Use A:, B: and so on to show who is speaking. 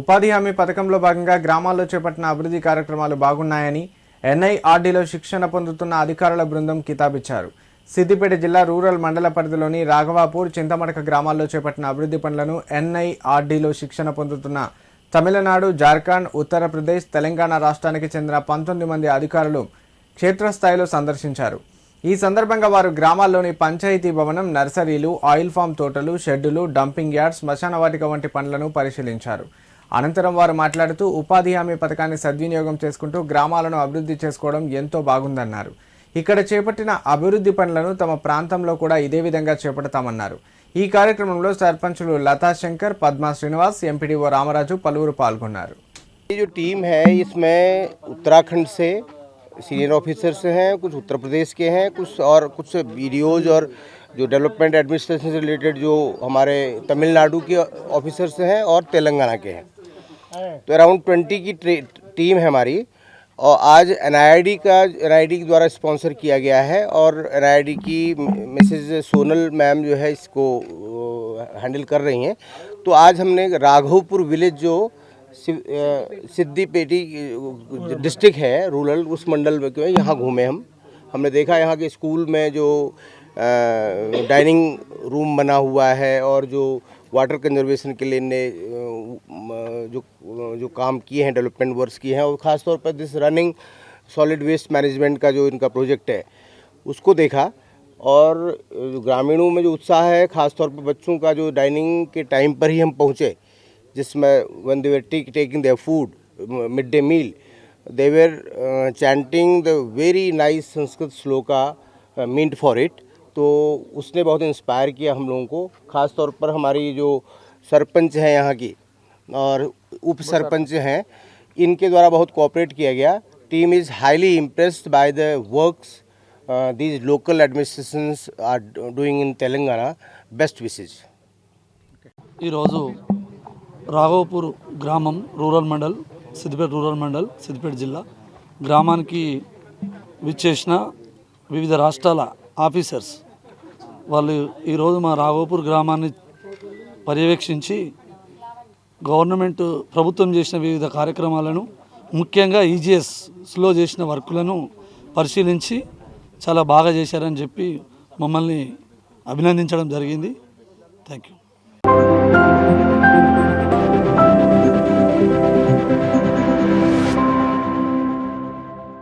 A: ఉపాధి హామీ పథకంలో భాగంగా గ్రామాల్లో చేపట్టిన అభివృద్ధి కార్యక్రమాలు బాగున్నాయని ఎన్ఐఆర్డీలో శిక్షణ పొందుతున్న అధికారుల బృందం కితాబిచ్చారు. సిద్దిపేట జిల్లా రూరల్ మండల పరిధిలోని రాఘవాపూర్, చింతమడక గ్రామాల్లో చేపట్టిన అభివృద్ధి పనులను ఎన్ఐఆర్డీలో శిక్షణ పొందుతున్న తమిళనాడు, జార్ఖండ్, ఉత్తరప్రదేశ్, తెలంగాణ రాష్ట్రానికి చెందిన 19 మంది అధికారులు క్షేత్రస్థాయిలో సందర్శించారు. ఈ సందర్భంగా వారు గ్రామాల్లోని పంచాయతీ భవనం, నర్సరీలు, ఆయిల్ ఫామ్ తోటలు, షెడ్డులు, డంపింగ్ యార్డ్స్, శ్మశాన వాటిక వంటి పనులను పరిశీలించారు. అనంతరం వారు మాట్లాడుతూ ఉపాధి హామీ పథకాన్ని సద్వినియోగం చేసుకుంటూ గ్రామాలను అభివృద్ధి చేసుకోవడం ఎంతో బాగుందన్నారు. ఇక్కడ చేపట్టిన అభివృద్ధి పనులను తమ ప్రాంతంలో కూడా ఇదే విధంగా చేపడతామన్నారు. ఈ కార్యక్రమంలో సర్పంచులు లతా శంకర్, పద్మా శ్రీనివాస్, ఎంపీడీఓ రామరాజు పలువురు పాల్గొన్నారు.
B: ये जो टीम है इसमें उत्तराखंड से सीनियर ऑफिसर्स हैं, कुछ उत्तर प्रदेश के हैं, कुछ वीडियोज और जो डेवलपमेंट एडमिनिस्ट्रेशन से रिलेटेड जो हमारे तमिलनाडु के ऑफिसर्स हैं और तेलंगाना के हैं। तो अराउंड 20 की टीम है हमारी। और आज एनआईडी के द्वारा स्पॉन्सर किया गया है और एनआईडी की मिसेज सोनल मैम जो है इसको हैंडल कर रही हैं। तो आज हमने राघवपुर विलेज जो सिद्दीपेटी डिस्ट्रिक्ट है रूरल, उस मंडल में क्यों यहाँ घूमे हमने देखा यहाँ के स्कूल में जो डाइनिंग रूम बना हुआ है और जो वाटर कंजर्वेशन के लिए ने जो काम किए हैं, डेवलपमेंट वर्क्स किए हैं, और ख़ास तौर पर this running solid waste management का जो इनका प्रोजेक्ट है उसको देखा। और ग्रामीणों में जो उत्साह है, ख़ास तौर पर बच्चों का जो डाइनिंग के टाइम पर ही हम पहुँचे, जिसमें when they were taking their food, midday meal, they were chanting the very nice Sanskrit shloka meant for it। तो उसने बहुत इंस्पायर किया हम लोगों को। ख़ास तौर पर हमारी जो सरपंच हैं यहाँ की और उप सरपंच हैं, इनके द्वारा बहुत कोऑपरेट किया गया। Team is highly impressed by the works these local administrations are doing in Telangana। best wishes।
C: ఈరోజు రాఘవపూర్ గ్రామం, రూరల్ మండల్, సిద్దిపేట రూరల్ మండల్, సిద్దిపేట జిల్లా గ్రామానికి విచ్చేసిన వివిధ రాష్ట్రాల ఆఫీసర్స్ వాళ్ళు ఈరోజు మా రాఘవపూర్ గ్రామాన్ని పర్యవేక్షించి గవర్నమెంట్ ప్రభుత్వం చేసిన వివిధ కార్యక్రమాలను, ముఖ్యంగా ఈజీఎస్లో చేసిన వర్కులను పరిశీలించి చాలా బాగా చేశారని చెప్పి మమ్మల్ని అభినందించడం జరిగింది. Thank you.